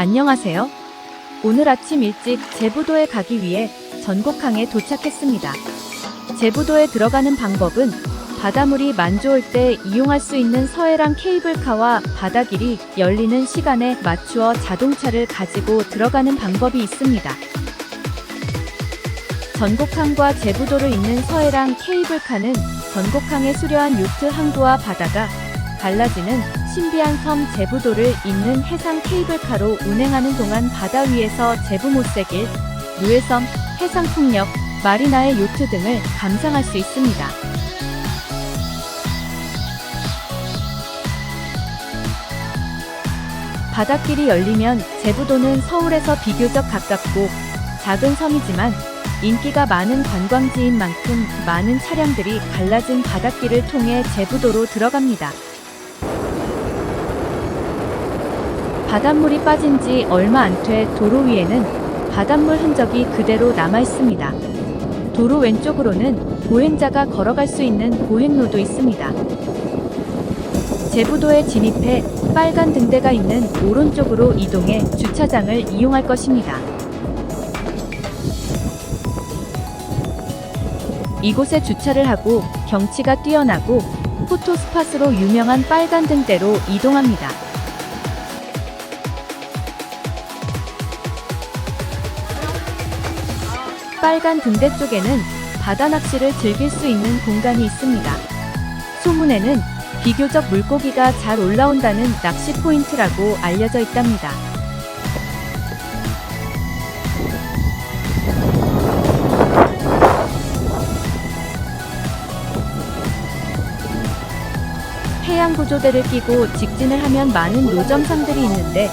안녕하세요. 오늘 아침 일찍 제부도에 가기 위해 전곡항에 도착했습니다. 제부도에 들어가는 방법은 바닷물이 만조올 때 이용할 수 있는 서해랑 케이블카와 바다길이 열리는 시간에 맞추어 자동차를 가지고 들어가는 방법이 있습니다. 전곡항과 제부도를 잇는 서해랑 케이블카는 전곡항의 수려한 요트 항구와 바다가 갈라지는 신비한 섬 제부도를 잇는 해상 케이블카로 운행하는 동안 바다 위에서 제부 못새길, 누에섬, 해상풍력, 마리나의 요트 등을 감상할 수 있습니다. 바닷길이 열리면 제부도는 서울에서 비교적 가깝고 작은 섬이지만 인기가 많은 관광지인 만큼 많은 차량들이 갈라진 바닷길을 통해 제부도로 들어갑니다. 바닷물이 빠진 지 얼마 안 돼 도로 위에는 바닷물 흔적이 그대로 남아 있습니다. 도로 왼쪽으로는 보행자가 걸어갈 수 있는 보행로도 있습니다. 제부도에 진입해 빨간 등대가 있는 오른쪽으로 이동해 주차장을 이용할 것입니다. 이곳에 주차를 하고 경치가 뛰어나고 포토스팟으로 유명한 빨간 등대로 이동합니다. 빨간 등대 쪽에는 바다 낚시를 즐길 수 있는 공간이 있습니다. 소문에는 비교적 물고기가 잘 올라온다는 낚시 포인트라고 알려져 있답니다. 해양구조대를 끼고 직진을 하면 많은 노점상들이 있는데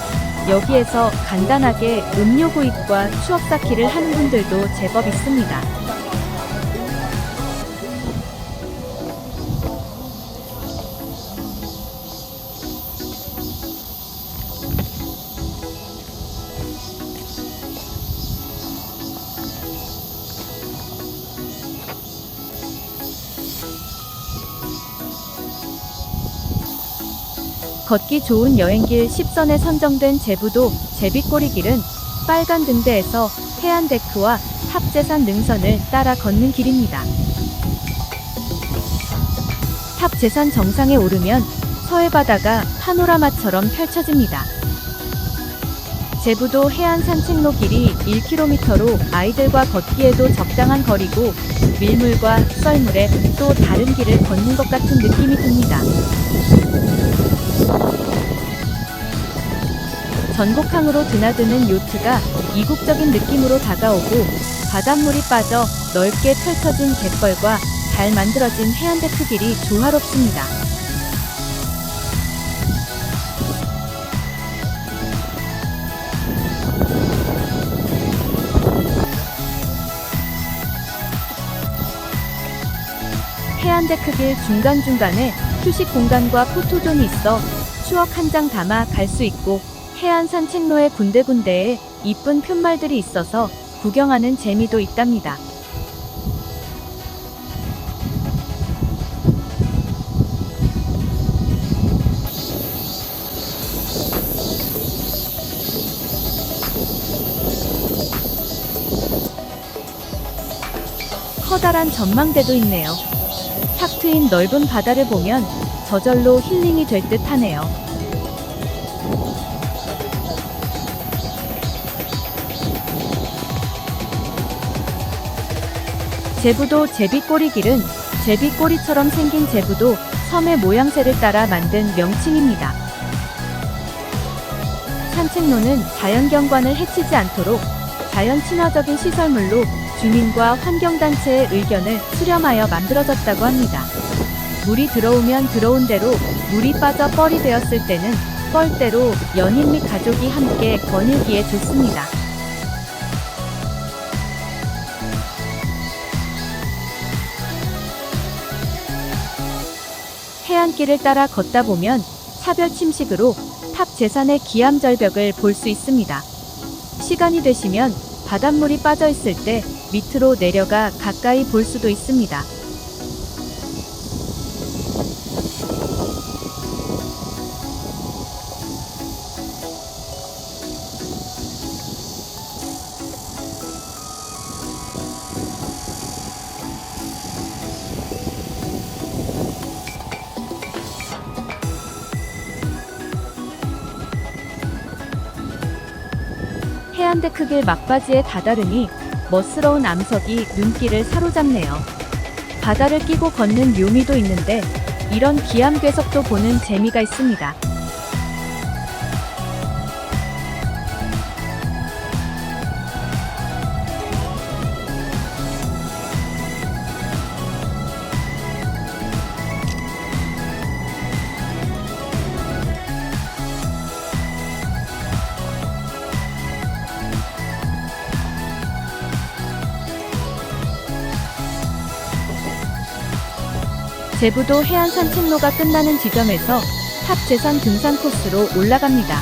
여기에서 간단하게 음료 구입과 추억 쌓기를 하는 분들도 제법 있습니다. 걷기 좋은 여행길 10선에 선정된 제부도 제비꼬리길은 빨간 등대에서 해안데크와 탑재산 능선을 따라 걷는 길입니다. 탑재산 정상에 오르면 서해바다가 파노라마처럼 펼쳐집니다. 제부도 해안 산책로 길이 1km로 아이들과 걷기에도 적당한 거리고 밀물과 썰물에 또 다른 길을 걷는 것 같은 느낌이 듭니다. 전곡항으로 드나드는 요트가 이국적인 느낌으로 다가오고 바닷물이 빠져 넓게 펼쳐진 갯벌과 잘 만들어진 해안데크 길이 조화롭습니다. 해안데크 길 중간중간에 휴식 공간과 포토존이 있어 추억 한 장 담아 갈 수 있고 해안 산책로의 군데군데에 이쁜 푯말들이 있어서 구경하는 재미도 있답니다. 커다란 전망대도 있네요. 탁 트인 넓은 바다를 보면 저절로 힐링이 될 듯 하네요. 제부도 제비꼬리길은 제비꼬리처럼 생긴 제부도 섬의 모양새를 따라 만든 명칭입니다. 산책로는 자연경관을 해치지 않도록 자연 친화적인 시설물로 주민과 환경단체의 의견을 수렴하여 만들어졌다고 합니다. 물이 들어오면 들어온 대로, 물이 빠져 뻘이 되었을 때는 뻘대로 연인 및 가족이 함께 거닐기에 좋습니다. 해안길을 따라 걷다 보면 차별 침식으로 탑재산의 기암절벽을 볼 수 있습니다. 시간이 되시면 바닷물이 빠져 있을 때 밑으로 내려가 가까이 볼 수도 있습니다. 해안대 크길 막바지에 다다르니 멋스러운 암석이 눈길을 사로잡네요. 바다를 끼고 걷는 묘미도 있는데 이런 기암괴석도 보는 재미가 있습니다. 제부도 해안 산책로가 끝나는 지점에서 탑재산 등산 코스로 올라갑니다.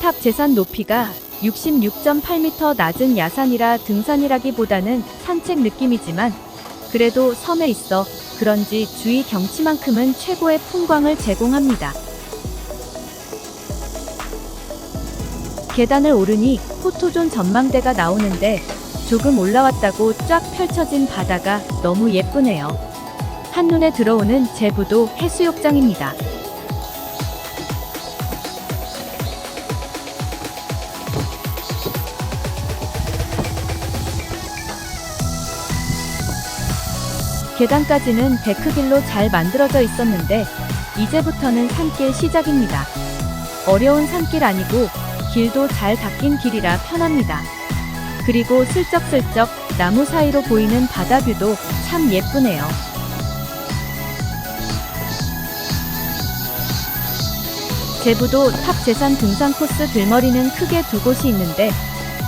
탑재산 높이가 66.8m 낮은 야산이라 등산이라기보다는 산책 느낌이지만 그래도 섬에 있어 그런지 주위 경치만큼은 최고의 풍광을 제공합니다. 계단을 오르니 포토존 전망대가 나오는데 조금 올라왔다고 쫙 펼쳐진 바다가 너무 예쁘네요. 한눈에 들어오는 제부도 해수욕장입니다. 계단까지는 데크길로 잘 만들어져 있었는데 이제부터는 산길 시작입니다. 어려운 산길 아니고 길도 잘 닦인 길이라 편합니다. 그리고 슬쩍슬쩍 나무 사이로 보이는 바다뷰도 참 예쁘네요. 제부도 탑재산 등산 코스 들머리는 크게 두 곳이 있는데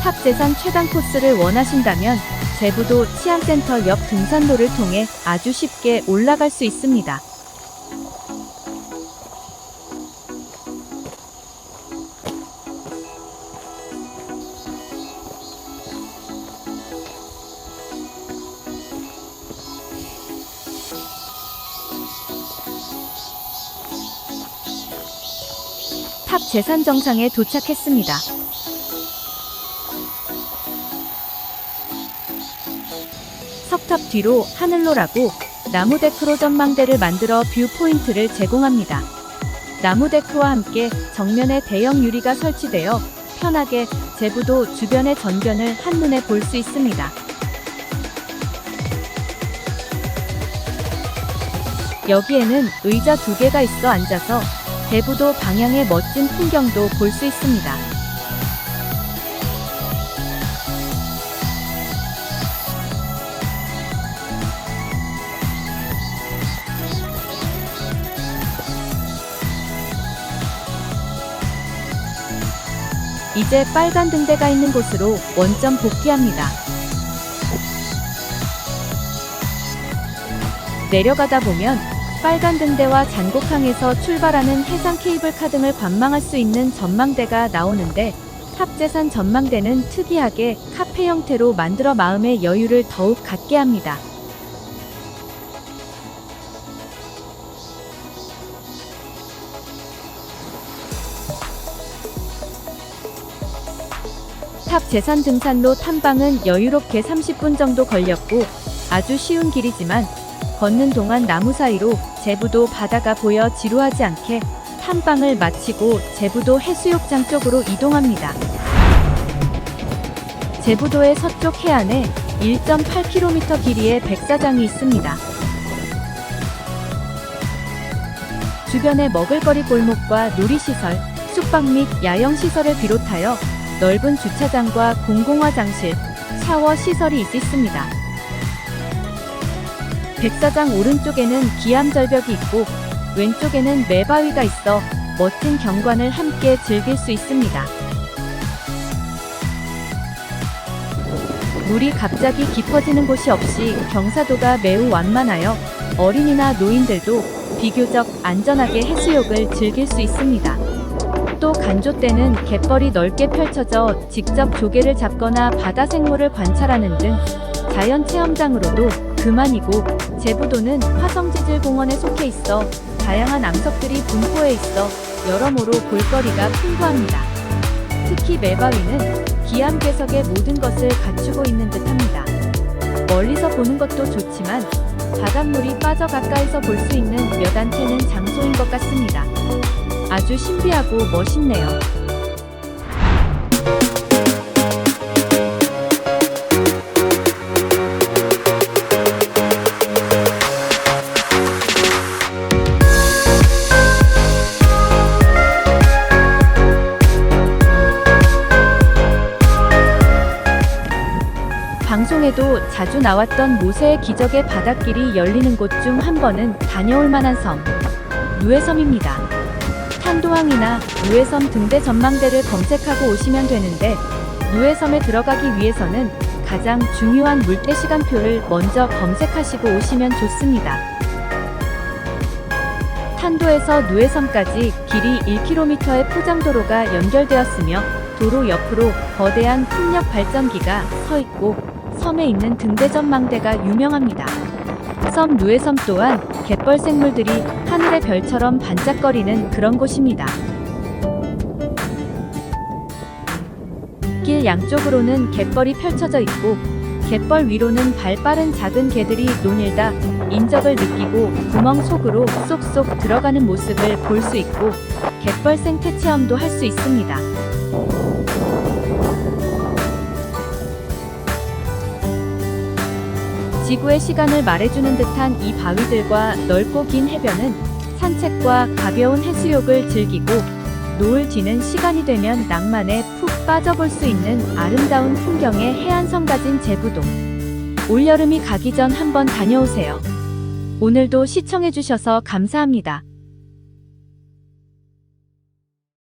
탑재산 최단 코스를 원하신다면 제부도 치안센터 옆 등산로를 통해 아주 쉽게 올라갈 수 있습니다. 탑 재산 정상에 도착했습니다. 석탑 뒤로 하늘로라고 나무 데크로 전망대를 만들어 뷰 포인트를 제공합니다. 나무 데크와 함께 정면에 대형 유리가 설치되어 편하게 제부도 주변의 전변을 한눈에 볼 수 있습니다. 여기에는 의자 2개가 있어 앉아서 제부도 방향의 멋진 풍경도 볼 수 있습니다. 이제 빨간 등대가 있는 곳으로 원점 복귀합니다. 내려가다 보면 빨간 등대와 잔곡항에서 출발하는 해상 케이블카 등을 관망할 수 있는 전망대가 나오는데 탑재산 전망대는 특이하게 카페 형태로 만들어 마음의 여유를 더욱 갖게 합니다. 탑재산 등산로 탐방은 여유롭게 30분 정도 걸렸고 아주 쉬운 길이지만 걷는 동안 나무 사이로 제부도 바다가 보여 지루하지 않게 탐방을 마치고 제부도 해수욕장 쪽으로 이동합니다. 제부도의 서쪽 해안에 1.8km 길이의 백사장이 있습니다. 주변의 먹을거리 골목과 놀이시설, 숙박 및 야영시설을 비롯하여 넓은 주차장과 공공화장실, 샤워 시설이 있습니다. 백사장 오른쪽에는 기암절벽이 있고 왼쪽에는 매바위가 있어 멋진 경관을 함께 즐길 수 있습니다. 물이 갑자기 깊어지는 곳이 없이 경사도가 매우 완만하여 어린이나 노인들도 비교적 안전하게 해수욕을 즐길 수 있습니다. 또 간조 때는 갯벌이 넓게 펼쳐져 직접 조개를 잡거나 바다 생물을 관찰하는 등 자연 체험장으로도 그만이고 제부도는 화성지질공원에 속해 있어 다양한 암석들이 분포해 있어 여러모로 볼거리가 풍부합니다. 특히 매바위는 기암괴석의 모든 것을 갖추고 있는 듯합니다. 멀리서 보는 것도 좋지만 바닷물이 빠져 가까이서 볼 수 있는 몇 안테는 장소인 것 같습니다. 아주 신비하고 멋있네요. 방송에도 자주 나왔던 모세의 기적의 바닷길이 열리는 곳 중 한 번은 다녀올 만한 섬, 누에섬입니다. 탄도항이나 누에섬 등대 전망대를 검색하고 오시면 되는데, 누에섬에 들어가기 위해서는 가장 중요한 물때 시간표를 먼저 검색하시고 오시면 좋습니다. 탄도에서 누에섬까지 길이 1km의 포장도로가 연결되었으며, 도로 옆으로 거대한 풍력 발전기가 서 있고 섬에 있는 등대 전망대가 유명합니다. 섬 누에섬 또한 갯벌 생물들이 하늘의 별처럼 반짝거리는 그런 곳입니다. 길 양쪽으로는 갯벌이 펼쳐져 있고, 갯벌 위로는 발 빠른 작은 개들이 논일다 인적을 느끼고 구멍 속으로 쏙쏙 들어가는 모습을 볼 수 있고, 갯벌 생태 체험도 할 수 있습니다. 지구의 시간을 말해주는 듯한 이 바위들과 넓고 긴 해변은 산책과 가벼운 해수욕을 즐기고, 노을 지는 시간이 되면 낭만에 푹 빠져볼 수 있는 아름다운 풍경의 해안섬 가진 제부도. 올여름이 가기 전 한번 다녀오세요. 오늘도 시청해주셔서 감사합니다.